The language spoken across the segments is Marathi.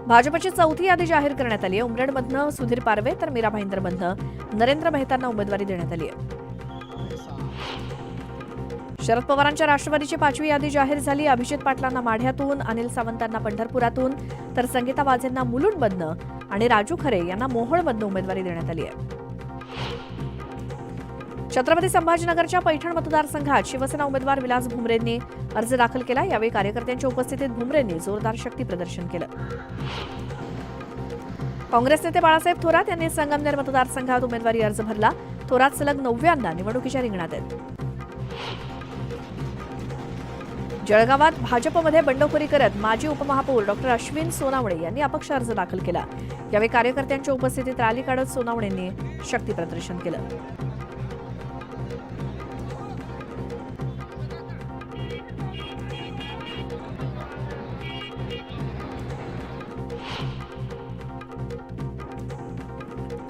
भाजपची चौथी यादी जाहीर करण्यात आली आहे। उमरेडमधनं सुधीर पारवे तर मीरा भाईंदरमधनं नरेंद्र मेहतांना उमेदवारी देण्यात आली आहे। शरद पवारांच्या राष्ट्रवादीची 5वी यादी जाहीर झाली। अभिजित पाटलांना माढ्यातून, अनिल सावंतांना पंढरपुरातून तर संगीता वाझेंना मुलुंडमधनं आणि राजू खरे यांना मोहोळमधनं उमेदवारी देण्यात आली आहे। छत्रपती संभाजीनगरच्या पैठण मतदारसंघात शिवसेना उमेदवार विलास भुमरेंनी अर्ज दाखल केला। यावेळी कार्यकर्त्यांच्या उपस्थितीत भुमरेंनी जोरदार शक्ती प्रदर्शन केलं। काँग्रेस नेते बाळासाहेब थोरात यांनी संगमनेर मतदारसंघात उमेदवारी अर्ज भरला। थोरात सलग 9व्यांदा निवडणुकीच्या रिंगणात आहेत। जळगावात भाजपमध्ये बंडखोरी करत माजी उपमहापौर डॉक्टर अश्विन सोनावणे यांनी अपक्ष अर्ज दाखल केला। यावेळी कार्यकर्त्यांच्या उपस्थितीत रॅली काढत सोनावणेंनी शक्ती प्रदर्शन केलं।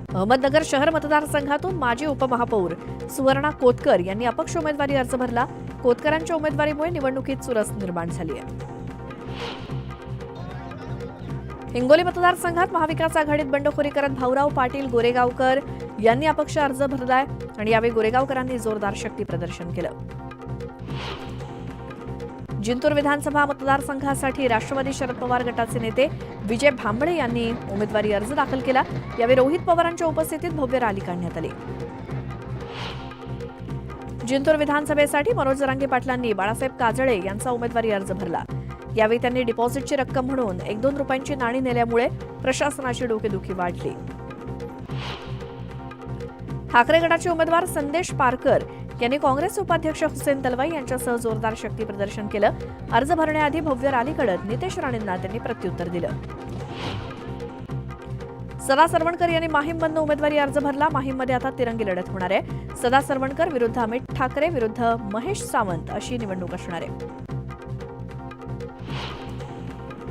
अहमदनगर शहर मतदारसंघातून माजी उपमहापौर सुवर्णा कोतकर यांनी अपक्ष उमेदवारी अर्ज भरला। कोतकरांच्या उमेदवारीमुळे निवडणुकीत चुरस निर्माण झाली आहे। हिंगोली मतदारसंघात महाविकास आघाडीत बंडखोरी करत भाऊराव पाटील गोरेगावकर यांनी अपक्ष अर्ज भरलाय आणि यावेळी गोरेगावकरांनी जोरदार शक्ती प्रदर्शन केलं। जिंतूर विधानसभा मतदारसंघासाठी राष्ट्रवादी शरद पवार गटाचे नेते विजय भांबळे यांनी उमेदवारी अर्ज दाखल केला। यावेळी रोहित पवारांच्या उपस्थितीत भव्य रॅली काढण्यात आली। जिंतूर विधानसभेसाठी मनोज जरांगे पाटलांनी बाळासाहेब काजळे यांचा उमेदवारी अर्ज भरला। यावेळी त्यांनी डिपॉझिटची रक्कम म्हणून 1-2 रुपयांची नाणी नेल्यामुळे प्रशासनाची डोकेदुखी वाढली। ठाकरे गटाचे उमेदवार संदेश पारकर यांनी काँग्रेस उपाध्यक्ष हुसेन तलवाई यांच्यासह जोरदार शक्ती प्रदर्शन केलं। अर्ज भरण्याआधी भव्य रॅली काढत नितेश राणेंना त्यांनी प्रत्युत्तर दिलं। सदा सरवणकर यांनी माहीममधनं उमेदवारी अर्ज भरला। माहीममध्ये आता तिरंगी लढत होणार आहे। सदा सरवणकर विरुद्ध अमित ठाकरे विरुद्ध महेश सावंत अशी निवडणूक असणार आहे।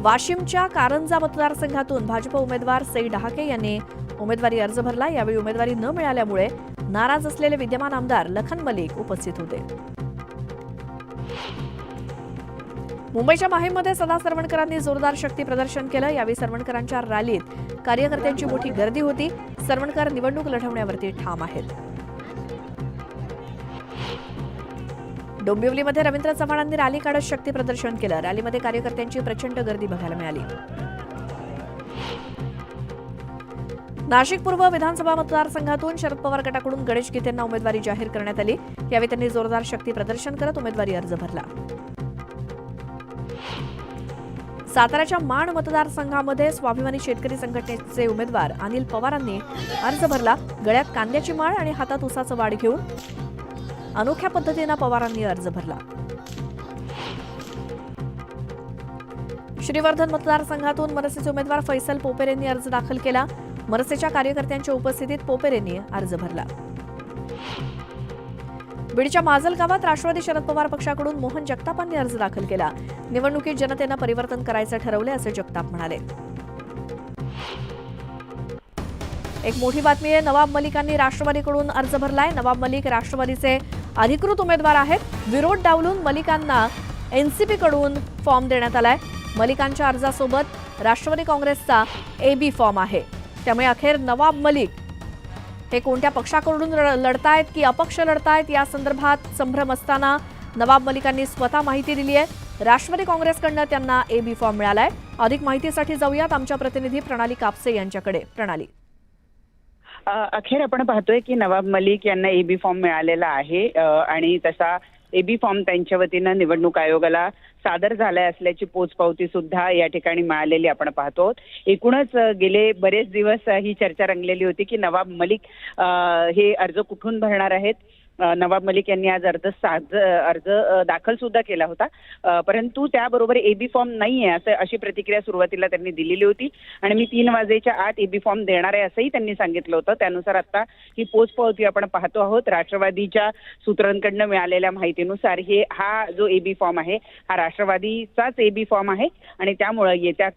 वाशिमच्या कारंजा मतदारसंघातून भाजप उमेदवार सई डहाके यांनी उमेदवारी अर्ज भरला। यावेळी उमेदवारी न मिळाल्यामुळे नाराज असलेले विद्यमान आमदार लखन मलिक उपस्थित होते। मुंबईच्या माहीममध्ये सदा सरवणकरांनी जोरदार शक्ती प्रदर्शन केलं। यावेळी सरवणकरांच्या रॅलीत कार्यकर्त्यांची मोठी गर्दी होती। सरवणकर निवडणूक लढवण्यावरती ठाम आहेत। डोंबिवलीमध्ये रवींद्र चव्हाणांनी रॅली काढत शक्ती प्रदर्शन केलं। रॅलीमध्ये कार्यकर्त्यांची प्रचंड गर्दी बघायला मिळाली। नाशिक पूर्व विधानसभा मतदारसंघातून शरद पवार गटाकडून गणेश गीतेंना उमेदवारी जाहीर करण्यात आली। यावेळी त्यांनी जोरदार शक्ती प्रदर्शन करत उमेदवारी अर्ज भरला। साताऱ्याच्या माण मतदारसंघामध्ये स्वाभिमानी शेतकरी संघटनेचे उमेदवार अनिल पवारांनी अर्ज भरला। गळ्यात कांद्याची माळ आणि हातात उसाचं वाड घेऊन अनोख्या पद्धतीनं पवारांनी अर्ज भरला। श्रीवर्धन मतदारसंघातून मनसेचे उमेदवार फैसल पोपेरेंनी अर्ज दाखल केला। मनसेच्या कार्यकर्त्यांच्या उपस्थितीत पोपेरेंनी अर्ज भरला। बीडच्या माजल गावात राष्ट्रवादी शरद पवार पक्षाकडून मोहन जगतापांनी अर्ज दाखल केला। निवडणुकीत जनतेनं परिवर्तन करायचं ठरवले असे जगताप म्हणाले। एक मोठी बातमी आहे, नवाब मलिकांनी राष्ट्रवादीकडून अर्ज भरलाय। नवाब मलिक राष्ट्रवादीचे अधिकृत उमेदवार आहेत। विरोध डावलून मलिकांना एनसीपीकडून फॉर्म देण्यात आलाय। मलिकांच्या अर्जासोबत राष्ट्रवादी काँग्रेसचा AB फॉर्म आहे। त्यामुळे अखेर नवाब मलिक हे कोणत्या पक्षाकडून लढतायत की अपक्ष लढतायत या संदर्भात संभ्रम असताना नवाब मलिकांनी स्वतः माहिती दिली आहे। राष्ट्रवादी काँग्रेसकडून त्यांना AB फॉर्म मिळालाय। अधिक माहितीसाठी जाऊयात आमच्या प्रतिनिधी प्रणाली कापसे यांच्याकडे। प्रणाली, अखेर आपण पाहतोय की नवाब मलिक यांना AB फॉर्म मिळालेला आहे आणि तसा AB फॉर्म त्यांच्या वतीनं निवडणूक आयोगाला सादर झालाय असल्याची पोचपावती सुद्धा या ठिकाणी मिळालेली आपण पाहतो। एकूणच गेले बरेच दिवस ही चर्चा रंगलेली होती की नवाब मलिक हे अर्ज कुठून भरणार आहेत। नवाब मलिक यांनी आज अर्ज दाखल सुद्धा केला होता, परंतु त्याबरोबर AB फॉर्म नाहीये असं अशी प्रतिक्रिया सुरुवातीला त्यांनी दिलेली होती आणि मी 3 वाजेच्या आत AB फॉर्म देणार आहे असंही त्यांनी सांगितलं होतं। त्यानुसार आता ही पोचपावती आपण पाहतो आहोत। राष्ट्रवादीच्या सूत्रांकडून मिळालेल्या माहितीनुसार हा जो AB फॉर्म आहे हा राष्ट्रवादीचाच AB फॉर्म आहे आणि त्यामुळे येत्या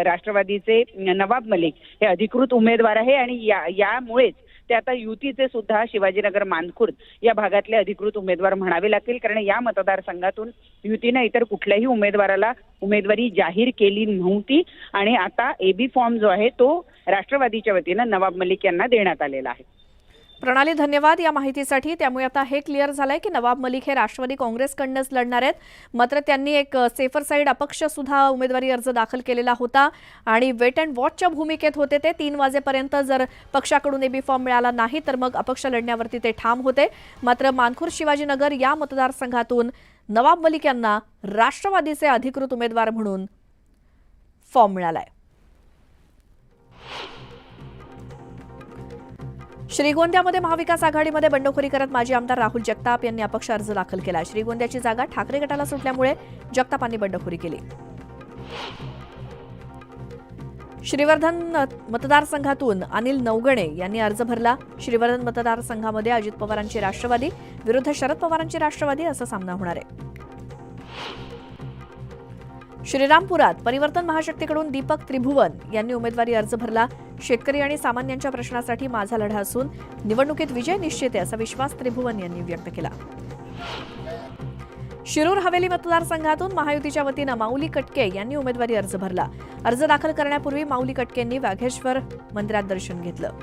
राष्ट्रवादीचे नवाब मलिक हे अधिकृत उमेदवार आहे आणि यामुळेच ते आता युतीचे सुद्धा शिवाजीनगर मानखुर्द या भागातले अधिकृत उमेदवार म्हणावे लागतील, कारण या मतदारसंघातून युतीने इतर कुठल्याही उमेदवाराला उमेदवारी जाहीर केली नव्हती आणि आता एबी फॉर्म जो आहे तो राष्ट्रवादीच्या वतीनं नवाब मलिक यांना देण्यात आलेला आहे. प्रणाली, धन्यवाद या माहितीसाठी. त्यामुळे आता हे क्लिअर झालंय की नवाब मलिक हे राष्ट्रवादी काँग्रेसकडूनच लढणार आहेत. मात्र त्यांनी एक सेफर साईड अपक्ष सुद्धा उमेदवारी अर्ज दाखल केलेला होता आणि वेट अँड वॉचच्या भूमिकेत होते. ते 3 वाजेपर्यंत जर पक्षाकडून एबी फॉर्म मिळाला नाही तर मग अपक्ष लढण्यावरती ते ठाम होते. मात्र मानखुर्द शिवाजीनगर या मतदारसंघातून नवाब मलिक यांना राष्ट्रवादीचे अधिकृत उमेदवार म्हणून फॉर्म मिळालाय. श्रीगोंद्यामध्ये महाविकास आघाडीमध्ये बंडखोरी करत माजी आमदार राहुल जगताप यांनी अपक्ष अर्ज दाखल केला. श्रीगोंद्याची जागा ठाकरे गटाला सुटल्यामुळे जगतापांनी बंडखोरी केली. श्रीवर्धन मतदारसंघातून अनिल नवगणे यांनी अर्ज भरला. श्रीवर्धन मतदारसंघामध्ये अजित पवारांची राष्ट्रवादी विरुद्ध शरद पवारांची राष्ट्रवादी असा सामना होणार आहे. श्रीरामपुरात परिवर्तन महाशक्तीकडून दीपक त्रिभुवन यांनी उमेदवारी अर्ज भरला. शेतकरी आणि सामान्यांच्या प्रश्नासाठी माझा लढा असून निवडणुकीत विजय निश्चित आहे असा विश्वास त्रिभुवन यांनी व्यक्त केला. शिरूर हवेली मतदारसंघातून महायुतीच्या वतीनं माऊली कटके यांनी उमेदवारी अर्ज भरला. अर्ज दाखल करण्यापूर्वी माऊली कटकेंनी वाघेश्वर मंदिरात दर्शन घेतलं.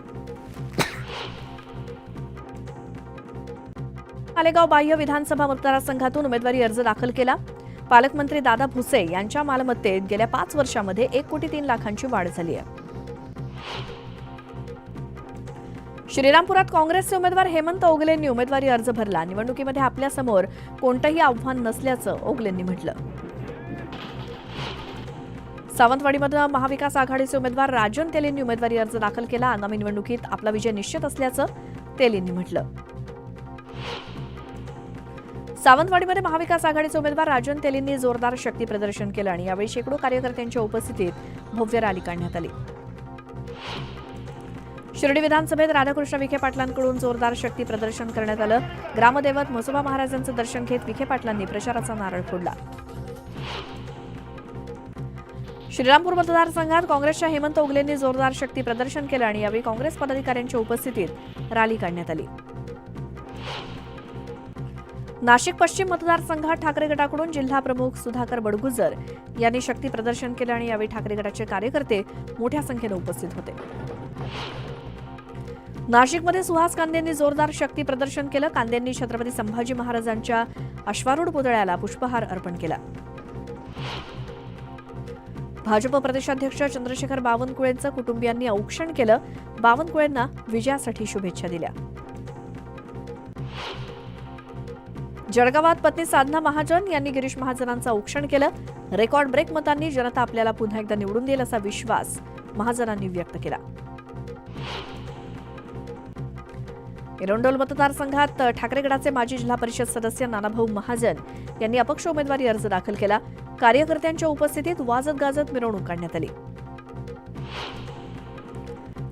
मालेगाव बाह्य विधानसभा मतदारसंघातून उमेदवारी अर्ज दाखल केला. पालकमंत्री दादा भुसे यांच्या मालमत्तेत गेल्या 5 वर्षांमध्ये 1,03,00,000ची वाढ झाली आहे. श्रीरामपुरात काँग्रेसचे उमेदवार हेमंत ओगलेंनी उमेदवारी अर्ज भरला. निवडणुकीमध्ये आपल्यासमोर कोणतंही आव्हान नसल्याचं ओगलेंनी म्हटलं. सावंतवाडीमध्ये महाविकास आघाडीचे उमेदवार राजन तेलींनी उमेदवारी अर्ज दाखल केला. आगामी निवडणुकीत आपला विजय निश्चित असल्याचं तेलींनी म्हटलं. सावंतवाडीमध्ये महाविकास आघाडीचे उमेदवार राजन तेलींनी जोरदार शक्ती प्रदर्शन केलं आणि यावेळी शेकडो कार्यकर्त्यांच्या उपस्थितीत भव्य रॅली काढण्यात आली. शिर्डी विधानसभेत राधाकृष्ण विखे पाटलांकडून जोरदार शक्ती प्रदर्शन करण्यात आलं. ग्रामदैवत म्हसोबा महाराजांचं दर्शन घेत विखे पाटलांनी प्रचाराचा नारळ फोडला. श्रीरामपूर मतदारसंघात काँग्रेसच्या हेमंत ओगलेंनी जोरदार शक्ती प्रदर्शन केलं आणि यावेळी काँग्रेस पदाधिकाऱ्यांच्या उपस्थितीत रॅली काढण्यात आली. नाशिक पश्चिम मतदारसंघात ठाकरे गटाकडून जिल्हा प्रमुख सुधाकर बडगुजर यांनी शक्ती प्रदर्शन केलं आणि यावेळी ठाकरे गटाचे कार्यकर्ते मोठ्या संख्येने उपस्थित होते. नाशिकमध्ये सुहास कांदेंनी जोरदार शक्ती प्रदर्शन केलं. कांदेंनी छत्रपती संभाजी महाराजांच्या अश्वारूढ पुतळ्याला पुष्पहार अर्पण केला. भाजप प्रदेशाध्यक्ष चंद्रशेखर बावनकुळेंचं कुटुंबियांनी औक्षण केलं. बावनकुळेंना विजयासाठी शुभेच्छा दिल्या. जळगावात पत्नी साधना महाजन यांनी गिरीश महाजनांचं औक्षण केलं. रेकॉर्ड ब्रेक मतांनी जनता आपल्याला पुन्हा एकदा निवडून देईल असा विश्वास महाजनांनी व्यक्त केला. एरंडोल मतदारसंघात ठाकरे गटाचे माजी जिल्हा परिषद सदस्य नानाभाऊ महाजन यांनी अपक्ष उमेदवारी अर्ज दाखल केला. कार्यकर्त्यांच्या उपस्थितीत वाजत गाजत मिरवणूक काढण्यात आली.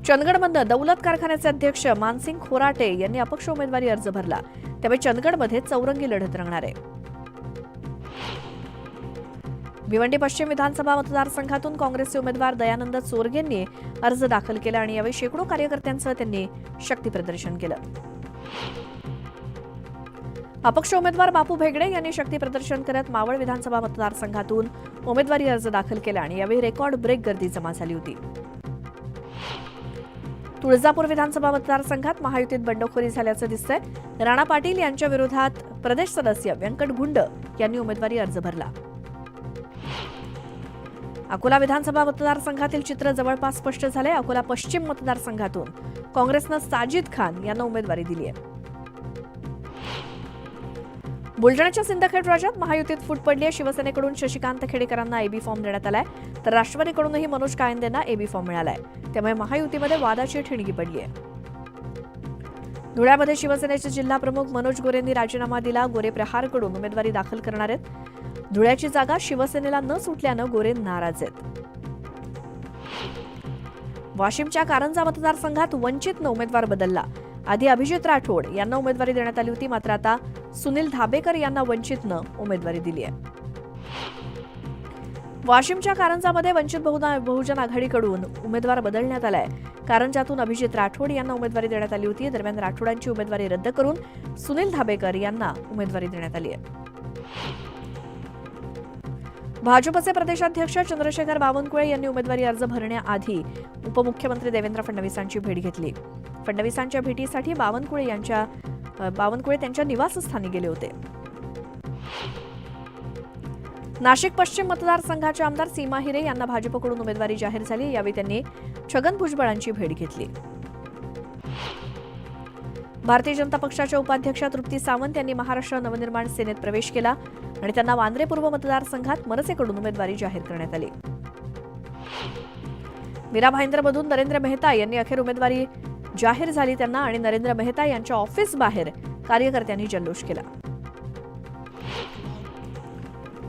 चंदगडमधनं दौलत कारखान्याचे अध्यक्ष मानसिंग खोराटे यांनी अपक्ष उमेदवारी अर्ज भरला. त्यामुळे चंदगडमध्ये चौरंगी लढत रंगणार आहे. भिवंडी पश्चिम विधानसभा मतदारसंघातून काँग्रेसचे उमेदवार दयानंद चोरगेंनी अर्ज दाखल केला आणि यावेळी शेकडो कार्यकर्त्यांसह त्यांनी शक्ती प्रदर्शन केलं. अपक्ष उमेदवार बापू भेगडे यांनी शक्ती प्रदर्शन करत मावळ विधानसभा मतदारसंघातून उमेदवारी अर्ज दाखल केला आणि यावेळी रेकॉर्ड ब्रेक गर्दी जमा झाली होती. तुळजापूर विधानसभा मतदारसंघात महायुतीत बंडखोरी झाल्याचं दिसतंय. राणा पाटील यांच्या विरोधात प्रदेश सदस्य व्यंकट गुंड यांनी उमेदवारी अर्ज भरला. अकोला विधानसभा मतदारसंघातील चित्र जवळपास स्पष्ट झाले. अकोला पश्चिम मतदारसंघातून काँग्रेसनं साजिद खान यांना उमेदवारी दिली आहे. बुलढाण्याच्या सिंदखेड राजात महायुतीत फूट पडली आहे. शिवसेनेकडून शशिकांत खेडेकरांना एबी फॉर्म देण्यात आलाय तर राष्ट्रवादीकडूनही मनोज कायंदेंना एबी फॉर्म मिळालाय. त्यामुळे महायुतीमध्ये वादाची ठिणगी पडली आहे. धुळ्यामध्ये शिवसेनेचे जिल्हा प्रमुख मनोज गोरेंनी राजीनामा दिला. गोरे प्रहारकडून उमेदवारी दाखल करणार आहेत. धुळ्याची जागा शिवसेनेला न सुटल्यानं गोरे नाराज आहेत. वाशिमच्या कारंजा मतदारसंघात वंचितनं उमेदवार बदलला. आधी अभिजित राठोड यांना उमेदवारी देण्यात आली होती, मात्र आता सुनील धाबेकर यांना वंचितनं उमेदवारी दिली आहे. वाशिमच्या कारंजामध्ये वंचित बहुजन आघाडीकडून उमेदवार बदलण्यात आलाय. कारंजातून अभिजित राठोड यांना उमेदवारी देण्यात आली होती. दरम्यान राठोडांची उमेदवारी रद्द करून सुनील धाबेकर यांना उमेदवारी देण्यात आली आहे. भाजपचे प्रदेशाध्यक्ष चंद्रशेखर बावनकुळे यांनी उमेदवारी अर्ज भरण्याआधी उपमुख्यमंत्री देवेंद्र फडणवीसांची भेट घेतली. फडणवीसांच्या भेटीसाठी बावनकुळे त्यांच्या निवासस्थानी गेले होते. नाशिक पश्चिम मतदारसंघाचे आमदार सीमा हिरे यांना भाजपकडून उमेदवारी जाहीर झाली. यावेळी त्यांनी छगन भुजबळांची भेट घेतली. भारतीय जनता पक्षाच्या उपाध्यक्षा तृप्ती सावंत यांनी महाराष्ट्र नवनिर्माण सेनेत प्रवेश केला आणि त्यांना वांद्रे पूर्व मतदारसंघात मनसेकडून उमेदवारी जाहीर करण्यात आली. मीरा भाईंदरमधून नरेंद्र मेहता यांनी अखेर उमेदवारी जाहीर झाली त्यांना आणि नरेंद्र मेहता यांच्या ऑफिस बाहेर कार्यकर्त्यांनी जल्लोष केला.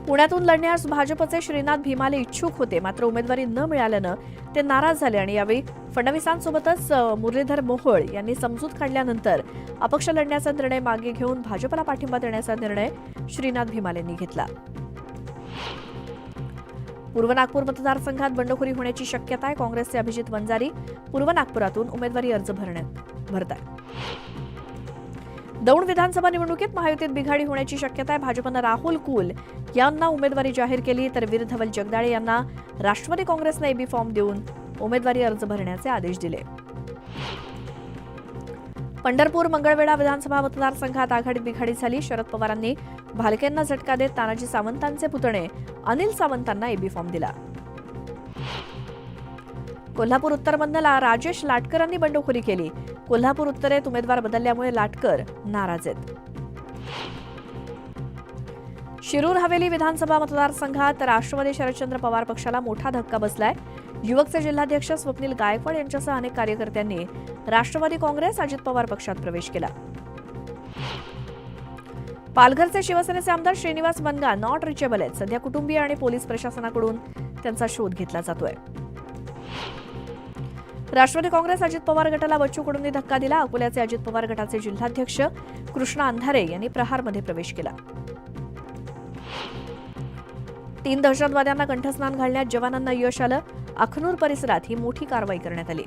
पुण्यातून लढण्यास भाजपचे श्रीनाथ भीमाले इच्छुक होते, मात्र उमेदवारी न मिळाल्यानं ते नाराज झाले आणि यावेळी फडणवीसांसोबतच मुरलीधर मोहोळ यांनी समजूत काढल्यानंतर अपक्ष लढण्याचा निर्णय मागे घेऊन भाजपला पाठिंबा देण्याचा निर्णय श्रीनाथ भीमालेंनी घेतला. पूर्व नागपूर मतदारसंघात बंडखोरी होण्याची शक्यता आहे. काँग्रेसचे अभिजित वंजारी पूर्व नागपुरातून उमेदवारी अर्ज भरतायत. दौंड विधानसभा निवडणुकीत महायुतीत बिघाडी होण्याची शक्यता आहे. भाजपनं राहुल कुल यांना उमेदवारी जाहीर केली तर वीर धवल जगदाळे यांना राष्ट्रवादी काँग्रेसनं एबी फॉर्म देऊन उमेदवारी अर्ज भरण्याचे आदेश दिले. पंढरपूर मंगळवेढा विधानसभा मतदारसंघात आघाडीत बिघाडी झाली. शरद पवारांनी भालकेंना झटका देत तानाजी सावंतांचे पुतणे अनिल सावंतांना एबी फॉर्म दिला. कोल्हापूर उत्तरमधला राजेश लाटकरांनी बंडखोरी केली. कोल्हापूर उत्तरेत उमेदवार बदलल्यामुळे लाटकर नाराज आहेत. शिरूर हवेली विधानसभा मतदारसंघात राष्ट्रवादी शरदचंद्र पवार पक्षाला मोठा धक्का बसलाय. युवकचे जिल्हाध्यक्ष स्वप्नील गायकवाड यांच्यासह अनेक कार्यकर्त्यांनी राष्ट्रवादी काँग्रेस अजित पवार पक्षात प्रवेश केला. पालघरचे शिवसेनेचे आमदार श्रीनिवास बनगा नॉट रिचेबल आहेत. सध्या कुटुंबीय आणि पोलीस प्रशासनाकडून त्यांचा शोध घेतला जातोय. राष्ट्रवादी काँग्रेस अजित पवार गटाला बच्चू कडूंनी धक्का दिला. अकोल्याचे अजित पवार गटाचे जिल्हाध्यक्ष कृष्णा अंधारे यांनी प्रहारमध्ये प्रवेश केला. 3 दहशतवाद्यांना कंठस्नान घालण्यात जवानांना यश आलं. अखनूर परिसरात ही मोठी कारवाई करण्यात आली.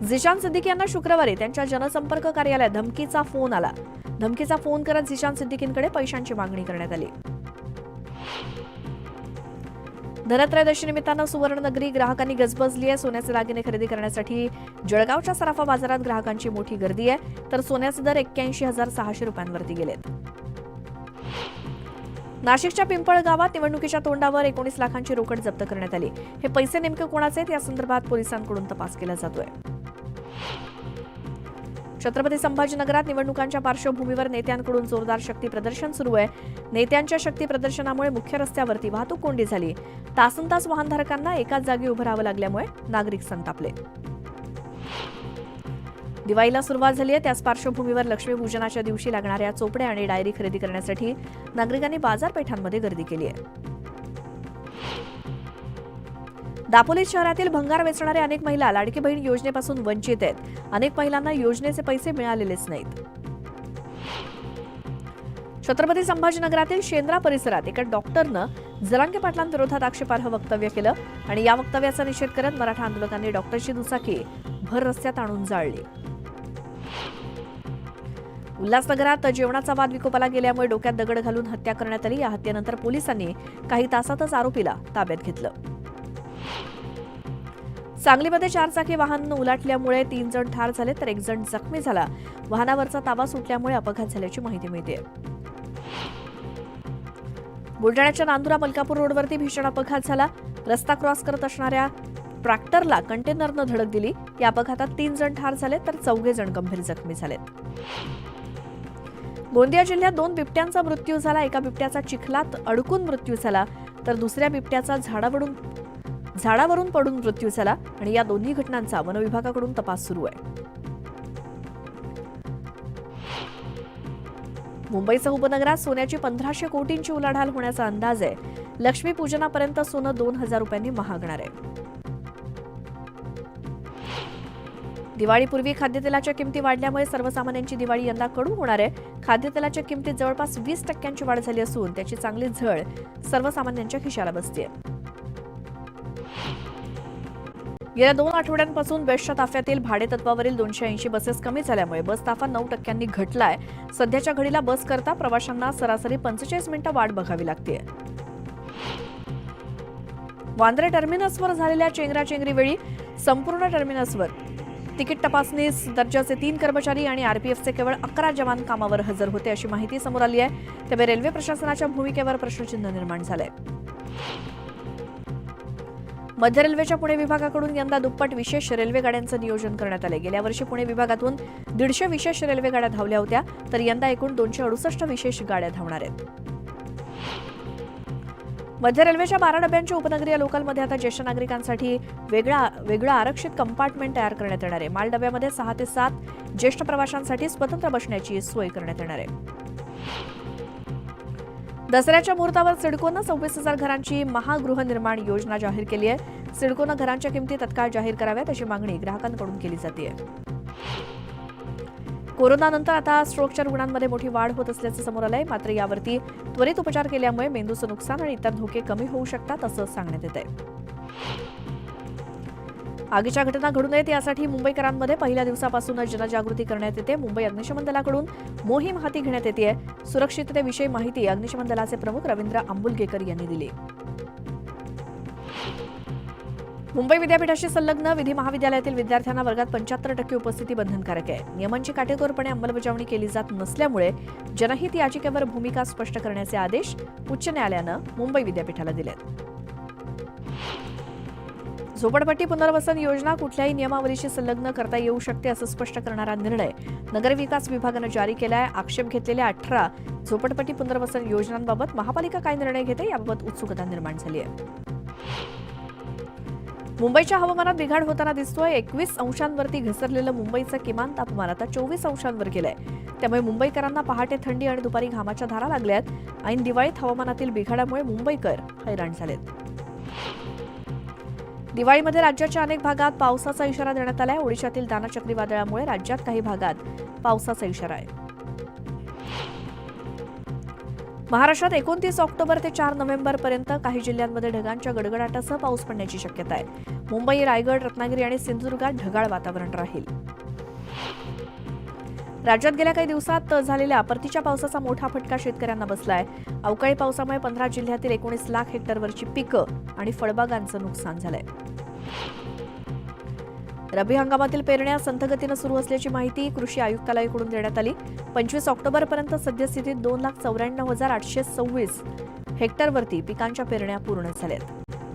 झिशान सिद्दीकी यांना शुक्रवारी त्यांच्या जनसंपर्क कार्यालयात धमकीचा फोन आला. धमकीचा फोन करत झिशान सिद्दीकींकडे पैशांची मागणी करण्यात आली. धनत्रयोदशी निमित्तानं सुवर्णनगरी ग्राहकांनी गजबजली आहे. सोन्याचे दागिने खरेदी करण्यासाठी जळगावच्या सराफा बाजारात ग्राहकांची मोठी गर्दी आहे. तर सोन्याचे दर 81,600 रुपयांवरती गेलेत. नाशिकच्या पिंपळ गावात निवडणुकीच्या तोंडावर 19 लाखांची रोकड जप्त करण्यात आली. हे पैसे नेमके कोणाचे आहेत या संदर्भात पोलिसांकडून तपास केला जातोय. छत्रपती संभाजीनगरात निवडणुकांच्या पार्श्वभूमीवर नेत्यांकडून जोरदार शक्ती प्रदर्शन सुरू आहे. नेत्यांच्या शक्ती प्रदर्शनामुळे मुख्य रस्त्यावरती वाहतूक कोंडी झाली. तासनतास वाहनधारकांना एकाच जागी उभं राहावं लागल्यामुळे नागरिक संतापले. दिवाळीला सुरुवात झाली आहे. त्याच पार्श्वभूमीवर लक्ष्मीपूजनाच्या दिवशी लागणाऱ्या चोपड्या आणि डायरी खरेदी करण्यासाठी नागरिकांनी बाजारपेठांमध्ये गर्दी केली आहे. दापोली शहरातील भंगार वेचणाऱ्या अनेक महिला लाडकी बहीण योजनेपासून वंचित आहेत. अनेक महिलांना योजनेचे पैसे मिळालेलेच नाहीत. छत्रपती संभाजीनगरातील शेंद्रा परिसरात एका डॉक्टरनं जरांगे पाटलांविरोधात आक्षेपार्ह वक्तव्य केलं आणि या वक्तव्याचा निषेध करत मराठा आंदोलकांनी डॉक्टरची दुचाकी भर रस्त्यात आणून जाळली. उल्हासनगरात जेवणाचा वाद विकोपाला गेल्यामुळे डोक्यात दगड घालून हत्या करण्यात आली. या हत्येनंतर पोलिसांनी काही तासातच आरोपीला ताब्यात घेतलं. सांगलीमध्ये 4 चाकी वाहन उलटल्यामुळे 3 जण ठार झाले तर 1 जण जखमी झाला. वाहनावरचा ताबा सुटल्यामुळे अपघात झाल्याची माहिती मिळते. बुलढाण्याच्या नांदुरा मलकापूर रोडवरती भीषण अपघात झाला. रस्ता क्रॉस करत असणाऱ्या ट्रॅक्टरला कंटेनरनं धडक दिली. या अपघातात 3 जण ठार झाले तर 4 जण गंभीर जखमी झालेत. गोंदिया जिल्ह्यात 2 बिबट्यांचा मृत्यू झाला. एका बिबट्याचा चिखलात अडकून मृत्यू झाला तर दुसऱ्या बिबट्याचा झाडावरून पडून मृत्यू झाला आणि या दोन्ही घटनांचा वनविभागाकडून तपास सुरू आहे. मुंबईसह उपनगरात सोन्याची 1500 कोटींची उलाढाल होण्याचा अंदाज आहे. लक्ष्मीपूजनापर्यंत सोनं 2000 रुपयांनी महागणार आहे. दिवाळीपूर्वी खाद्यतेलाच्या किमती वाढल्यामुळे सर्वसामान्यांची दिवाळी यंदा कडू होणार आहे. खाद्यतेलाच्या किमतीत जवळपास 20% वाढ झाली असून त्याची चांगली झळ सर्वसामान्यांच्या खिशाला बसतेय. गेल्या 2 आठवड्यांपासून बेस्टच्या ताफ्यातील भाडेतत्वावरील 280 बसेस कमी झाल्यामुळे बस ताफा 9% घटलाय. सध्याच्या घडीला बस करता प्रवाशांना सरासरी 45 मिनिटं वाट बघावी लागते. वांद्रे टर्मिनसवर झालेल्या चेंगराचेंगरीवेळी संपूर्ण टर्मिनसवर तिकीट तपासणी दर्जाचे 3 कर्मचारी आणि आरपीएफचे केवळ 11 जवान कामावर हजर होते अशी माहिती समोर आली आहे. त्यामुळे रेल्वे प्रशासनाच्या भूमिकेवर प्रश्नचिन्ह निर्माण झालंय. मध्य रेल्वेच्या पुणे विभागाकडून यंदा दुप्पट विशेष रेल्वे गाड्यांचं नियोजन करण्यात आले. गेल्या वर्षी पुणे विभागातून 150 विशेष रेल्वे गाड्या धावल्या होत्या, तर यंदा एकूण 268 विशेष गाड्या धावणार आहेत. मध्य रेल्वेच्या 12 डब्यांच्या उपनगरीय लोकलमध्ये आता ज्येष्ठ नागरिकांसाठी वेगळं आरक्षित कंपार्टमेंट तयार करण्यात येणार आहे. माल डब्यामध्ये 6 ते 7 ज्येष्ठ प्रवाशांसाठी स्वतंत्र बसण्याची सोय करण्यात येणार आहे. दसऱ्याच्या मुहूर्तावर सिडकोनं 26,000 घरांची महागृहनिर्माण योजना जाहीर केली आहे. सिडकोनं घरांच्या किमती तत्काळ जाहीर कराव्यात अशी मागणी ग्राहकांकडून केली जाते. कोरोनानंतर आता स्ट्रोकच्या रुग्णांमध्ये मोठी वाढ होत असल्याचं समोर आलंय. मात्र यावरती त्वरित उपचार केल्यामुळे मेंदूचं नुकसान आणि इतर धोके कमी होऊ शकतात असं सांगण्यात येत आहे. आगीच्या घटना घडू नयेत यासाठी मुंबईकरांमध्ये पहिल्या दिवसापासूनच जनजागृती करण्यात येते. मुंबई अग्निशमन दलाकडून मोहीम हाती घेण्यात येते. सुरक्षिततेविषयी माहिती अग्निशमन दलाचे प्रमुख रवींद्र आंबुलगेकर यांनी दिली. मुंबई विद्यापीठाशी संलग्न विधी महाविद्यालयातील विद्यार्थ्यांना वर्गात 75% उपस्थिती बंधनकारक आहे. नियमांची काटेकोरपणे अंमलबजावणी केली जात नसल्यामुळे जनहित याचिकेवर भूमिका स्पष्ट करण्याचे आदेश उच्च न्यायालयानं मुंबई विद्यापीठाला दिलेत. झोपडपट्टी पुनर्वसन योजना कुठल्याही नियमावलीशी संलग्न करता येऊ शकते असं स्पष्ट करणारा निर्णय नगरविकास विभागानं जारी केलाय. आक्षेप घेतलेल्या 18 झोपडपट्टी पुनर्वसन योजनांबाबत महापालिका काय निर्णय घेते याबाबत उत्सुकता निर्माण झाली आहे. मुंबईच्या हवामानात बिघाड होताना दिसतोय. 21 अंशांवरती घसरलेलं मुंबईचं किमान तापमान आता 24 अंशांवर गेलंय. त्यामुळे मुंबईकरांना पहाटे थंडी आणि दुपारी घामाच्या धारा लागल्यात. ऐन दिवाळीत हवामानातील बिघाडामुळे मुंबईकर हैराण झालेत. दिवाळीमध्ये राज्याच्या अनेक भागात पावसाचा इशारा देण्यात आलाय. ओडिशातील दाना चक्रीवादळामुळे राज्यात काही भागात पावसाचा इशारा आहे. महाराष्ट्रात 29 ऑक्टोबर ते 4 नोव्हेंबर पर्यंत काही जिल्ह्यांमध्ये ढगांच्या गडगडाटासह पाऊस पडण्याची शक्यता आहे. मुंबई, रायगड, रत्नागिरी आणि सिंधुदुर्गात ढगाळ वातावरण राहील. राज्यात गेल्या काही दिवसात झालेल्या परतीच्या पावसाचा मोठा फटका शेतकऱ्यांना बसलाय. अवकाळी पावसामुळे 15 जिल्ह्यातील 19 लाख हेक्टरवरची पिकं आणि फळबागांचं नुकसान झालंय. रब्बी हंगामातील पेरण्या संथगतीनं सुरू असल्याची माहिती कृषी आयुक्तालयाकडून देण्यात आली. 25 ऑक्टोबरपर्यंत सद्यस्थितीत 2,94,826 हेक्टरवरती पिकांच्या पेरण्या पूर्ण झाल्यात.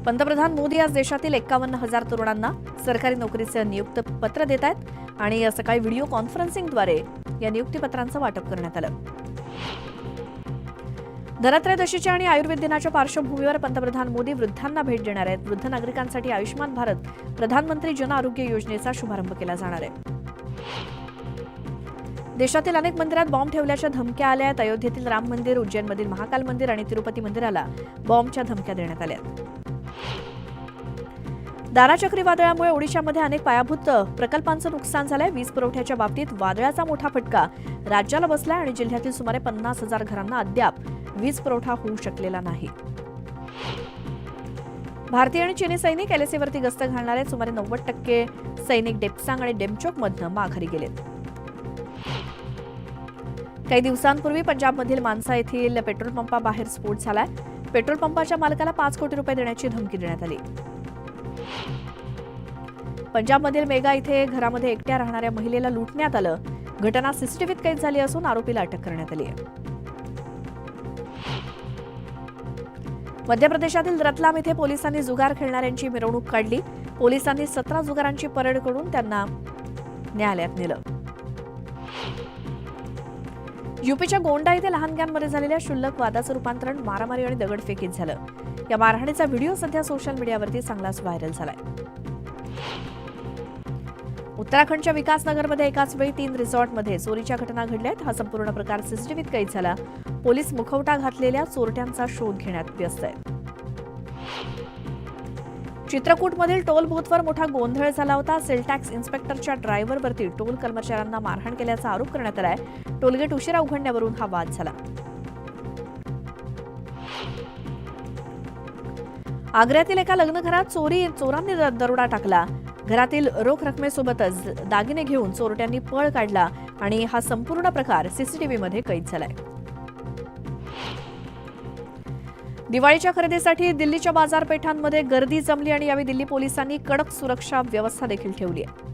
पंतप्रधान मोदी आज देशातील 51,000 तरुणांना सरकारी नोकरीचे नियुक्त पत्र देत आहेत आणि सकाळी व्हिडिओ कॉन्फरन्सिंगद्वारे या नियुक्तीपत्रांचं वाटप करण्यात आलं. धनत्रयोदशीच्या आणि आयुर्वेद दिनाच्या पार्श्वभूमीवर पंतप्रधान मोदी वृद्धांना भेट देणार आहेत. वृद्ध नागरिकांसाठी आयुष्मान भारत प्रधानमंत्री जन आरोग्य योजनेचा शुभारंभ केला जाणार आहे. देशातील अनेक मंदिरात बॉम्ब ठेवल्याच्या धमक्या आल्या आहेत. अयोध्येतील राम मंदिर, उज्जैनमधील महाकाल मंदिर आणि तिरुपती मंदिराला बॉम्बच्या धमक्या देण्यात आल्या. दाना चक्रीवादळामुळे ओडिशामध्ये अनेक पायाभूत प्रकल्पांचं नुकसान झालंय. वीज पुरवठ्याच्या बाबतीत वादळाचा मोठा फटका राज्याला बसलाय आणि जिल्ह्यातील सुमारे 50,000 घरांना अद्याप वीज पुरवठा होऊ शकलेला नाही. भारतीय आणि चीनी सैनिक एलएसीवरती गस्त घालणार आहेत. सुमारे 90% सैनिक डेप्सांग आणि डेमचोकमधनं माघारी गेलेत. काही दिवसांपूर्वी पंजाबमधील मानसा येथील पेट्रोल पंपाबाहेर स्फोट झालाय. पेट्रोल पंपाच्या मालकाला 5 कोटी रुपये देण्याची धमकी देण्यात आली. पंजाबमधील मेगा इथे घरामध्ये एकट्या राहणाऱ्या महिलेला लुटण्यात आलं. घटना सीसीटीव्हीत कैद झाली असून आरोपीला अटक करण्यात आली आहे. मध्य प्रदेशातील रतलाम इथे पोलिसांनी जुगार खेळणाऱ्यांची मिरवणूक काढली. पोलिसांनी 17 जुगारांची परेड करून त्यांना न्यायालयात नेलं. यूपीच्या गोंडा इथे लहानग्यांमध्ये झालेल्या क्षुल्लक वादाचं रूपांतरण मारामारी आणि दगडफेकीत झालं. या मारहाणीचा व्हिडिओ सध्या सोशल मीडियावरती चांगलाच व्हायरल झालाय. उत्तराखंडच्या विकासनगरमध्ये एकाच वेळी 3 रिसॉर्टमध्ये चोरीच्या घटना घडल्यात. हा संपूर्ण प्रकार सीसीटीव्हीत कैद झाला. पोलीस मुखवटा घातलेल्या चोरट्यांचा शोध घेण्यात व्यस्त आहेत. चित्रकूटमधील टोल बूथवर मोठा गोंधळ झाला होता. सेल टॅक्स इन्स्पेक्टरच्या ड्रायव्हरवरती टोल कर्मचाऱ्यांना मारहाण केल्याचा आरोप करण्यात आलाय. टोलगेट उशिरा उघडण्यावरून हा वाद झाला. आग्र्यातील एका लग्नघरात चोरांनी दरोडा टाकला. घरातील रोख रकमेसोबतच दागिने घेऊन चोरट्यांनी पळ काढला आणि हा संपूर्ण प्रकार सीसीटीव्हीमध्ये कैद झालाय. दिवाळीच्या खरेदीसाठी दिल्लीच्या बाजारपेठांमध्ये गर्दी जमली आणि यावेळी दिल्ली पोलिसांनी कडक सुरक्षा व्यवस्था देखील ठेवली आहे.